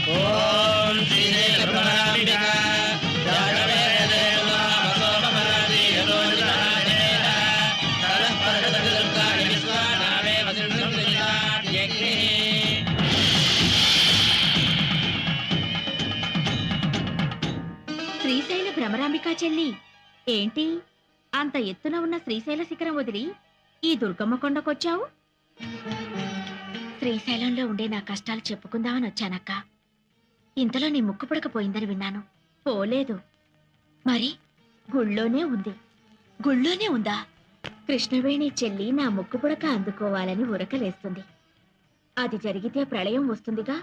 ఓం శ్రీశైలభ్రమరాంబికా శ్రీశైల భ్రమరాంబికా చెల్లి, ఏంటి అంత ఎత్తున ఉన్న శ్రీశైల శిఖరం వదిలి ఈ దుర్గమ్మ కొండకొచ్చావు? శ్రీశైలంలో ఉండే నా కష్టాలు చెప్పుకుందామని వచ్చానక్క. ఇంతలో నీ ముక్కు పుడకపోయిందని విన్నాను. పోలేదు. మరి గుళ్ళోనే ఉంది. గుళ్ళోనే ఉందా? కృష్ణవేణి చెల్లి నా ముక్కు పుడక అందుకోవాలని ఉరకలేస్తుంది. అది జరిగితే ప్రళయం వస్తుందిగా.